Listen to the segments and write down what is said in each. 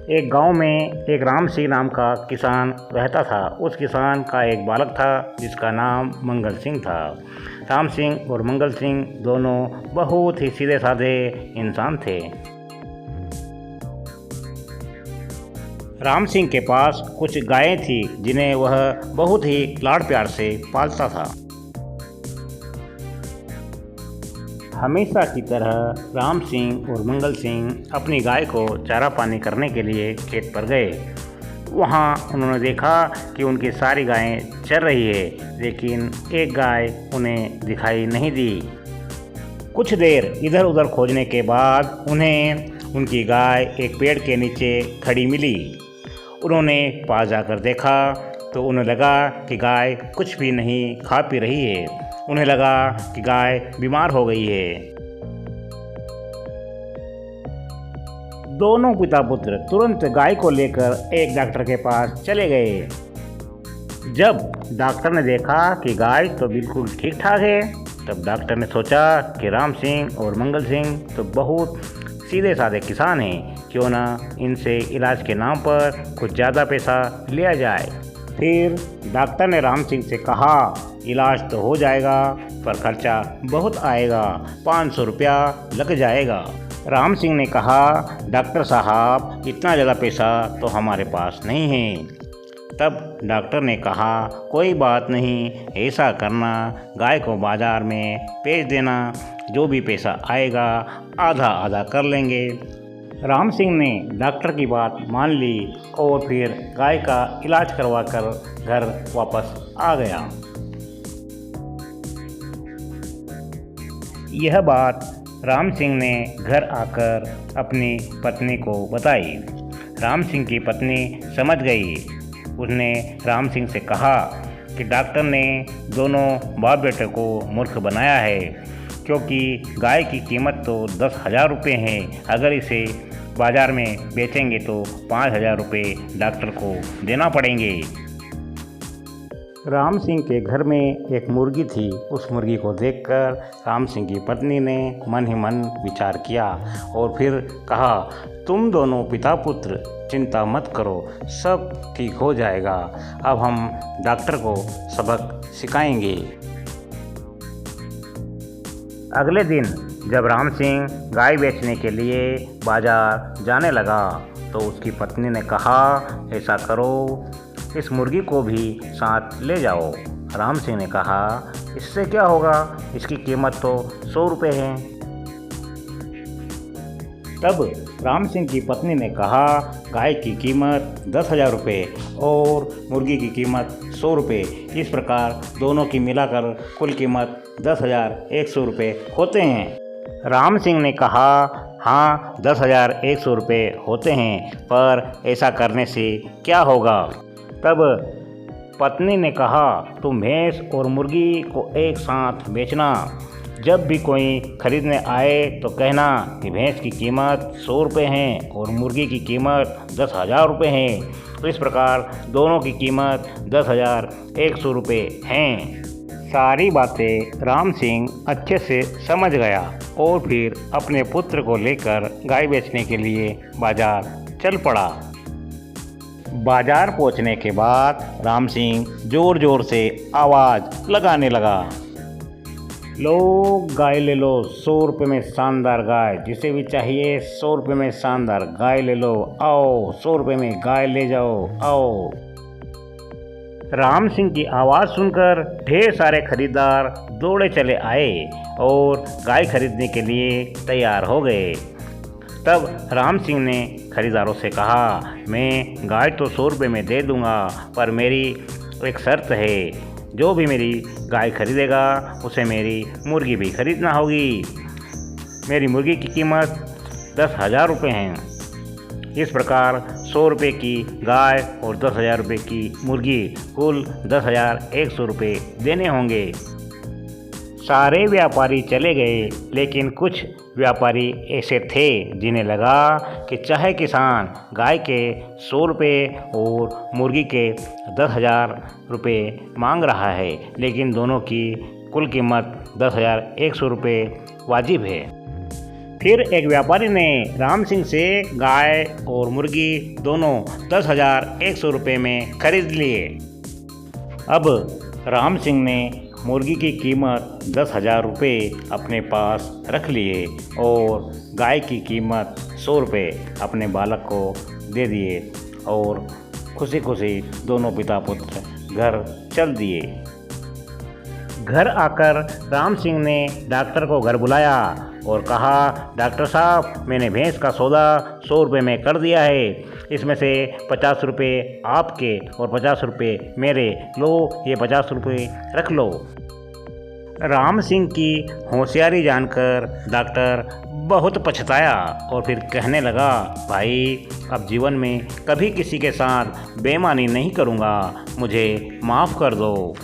एक गांव में एक राम सिंह नाम का किसान रहता था। उस किसान का एक बालक था जिसका नाम मंगल सिंह था। राम सिंह और मंगल सिंह दोनों बहुत ही सीधे साधे इंसान थे। राम सिंह के पास कुछ गायें थी जिन्हें वह बहुत ही लाड़ प्यार से पालता था। हमेशा की तरह राम सिंह और मंगल सिंह अपनी गाय को चारा पानी करने के लिए खेत पर गए। वहाँ उन्होंने देखा कि उनकी सारी गायें चर रही है, लेकिन एक गाय उन्हें दिखाई नहीं दी। कुछ देर इधर उधर खोजने के बाद उन्हें उनकी गाय एक पेड़ के नीचे खड़ी मिली। उन्होंने पास जाकर देखा तो उन्हें लगा कि गाय कुछ भी नहीं खा पी रही है। उन्हें लगा कि गाय बीमार हो गई है। दोनों पिता पुत्र तुरंत गाय को लेकर एक डॉक्टर के पास चले गए। जब डॉक्टर ने देखा कि गाय तो बिल्कुल ठीक ठाक है, तब डॉक्टर ने सोचा कि राम सिंह और मंगल सिंह तो बहुत सीधे साधे किसान हैं, क्यों ना इनसे इलाज के नाम पर कुछ ज़्यादा पैसा लिया जाए। फिर डॉक्टर ने राम सिंह से कहा, इलाज तो हो जाएगा पर खर्चा बहुत आएगा, 500 रुपया लग जाएगा। राम सिंह ने कहा, डॉक्टर साहब इतना ज़्यादा पैसा तो हमारे पास नहीं है। तब डॉक्टर ने कहा, कोई बात नहीं, ऐसा करना, गाय को बाज़ार में बेच देना, जो भी पैसा आएगा आधा आधा कर लेंगे। राम सिंह ने डॉक्टर की बात मान ली और फिर गाय का इलाज करवाकर घर वापस आ गया। यह बात राम सिंह ने घर आकर अपनी पत्नी को बताई। राम सिंह की पत्नी समझ गई। उसने राम सिंह से कहा कि डॉक्टर ने दोनों बाप बेटे को मूर्ख बनाया है, क्योंकि गाय की कीमत तो 10,000 रुपये है। अगर इसे बाज़ार में बेचेंगे तो 5,000 रुपये डॉक्टर को देना पड़ेंगे। राम सिंह के घर में एक मुर्गी थी। उस मुर्गी को देखकर राम सिंह की पत्नी ने मन ही मन विचार किया और फिर कहा, तुम दोनों पिता पुत्र चिंता मत करो, सब ठीक हो जाएगा। अब हम डॉक्टर को सबक सिखाएंगे। अगले दिन जब राम सिंह गाय बेचने के लिए बाजार जाने लगा तो उसकी पत्नी ने कहा, ऐसा करो, इस मुर्गी को भी साथ ले जाओ। राम सिंह ने कहा, इससे क्या होगा, इसकी कीमत तो 100 रुपये है। तब राम सिंह की पत्नी ने कहा, गाय की कीमत 10,000 रुपये और मुर्गी की कीमत 100 रुपये। इस प्रकार दोनों की मिलाकर कुल कीमत 10,100 रुपये होते हैं। राम सिंह ने कहा, हाँ 10,100 रुपये होते हैं, पर ऐसा करने से क्या होगा। तब पत्नी ने कहा, तुम भैंस और मुर्गी को एक साथ बेचना। जब भी कोई खरीदने आए तो कहना कि भैंस की कीमत 100 रुपये है और मुर्गी की कीमत 10,000 रुपये है। तो इस प्रकार दोनों की कीमत 10,100 रुपये हैं। सारी बातें राम सिंह अच्छे से समझ गया और फिर अपने पुत्र को लेकर गाय बेचने के लिए बाजार चल पड़ा। बाजार पहुंचने के बाद राम सिंह जोर जोर से आवाज़ लगाने लगा, लो गाय ले लो, 100 रुपये में शानदार गाय, जिसे भी चाहिए 100 रुपये में शानदार गाय ले लो, आओ 100 रुपये में गाय ले जाओ, आओ। राम सिंह की आवाज़ सुनकर ढेर सारे खरीदार दौड़े चले आए और गाय खरीदने के लिए तैयार हो गए। तब राम सिंह ने खरीदारों से कहा, मैं गाय तो 100 रुपये में दे दूंगा, पर मेरी एक शर्त है, जो भी मेरी गाय खरीदेगा उसे मेरी मुर्गी भी खरीदना होगी। मेरी मुर्गी की कीमत 10,000 रुपये है। इस प्रकार 100 रुपये की गाय और 10,000 रुपये की मुर्गी, कुल 10,100 रुपये देने होंगे। सारे व्यापारी चले गए, लेकिन कुछ व्यापारी ऐसे थे जिन्हें लगा कि चाहे किसान गाय के 100 रुपये और मुर्गी के 10,000 रुपये मांग रहा है, लेकिन दोनों की कुल कीमत 10,100 रुपये वाजिब है। फिर एक व्यापारी ने राम सिंह से गाय और मुर्गी दोनों 10,100 रुपये में खरीद लिए। अब राम सिंह ने मुर्गी की कीमत 10,000 रुपये अपने पास रख लिए और गाय की कीमत 100 रुपये अपने बालक को दे दिए और खुशी खुशी दोनों पिता पुत्र घर चल दिए। घर आकर राम सिंह ने डॉक्टर को घर बुलाया और कहा, डॉक्टर साहब, मैंने भैंस का सौदा 100 रुपये में कर दिया है। इसमें से 50 रुपये आपके और 50 रुपये मेरे, लो ये 50 रुपये रख लो। राम सिंह की होशियारी जानकर डॉक्टर बहुत पछताया और फिर कहने लगा, भाई अब जीवन में कभी किसी के साथ बेईमानी नहीं करूँगा, मुझे माफ़ कर दो।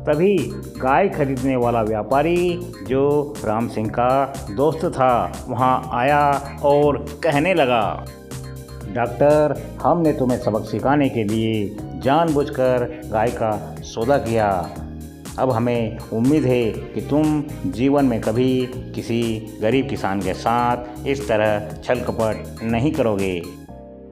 तभी गाय खरीदने वाला व्यापारी जो राम सिंह का दोस्त था वहाँ आया और कहने लगा, डॉक्टर, हमने तुम्हें सबक सिखाने के लिए जानबूझकर गाय का सौदा किया। अब हमें उम्मीद है कि तुम जीवन में कभी किसी गरीब किसान के साथ इस तरह छल कपट नहीं करोगे।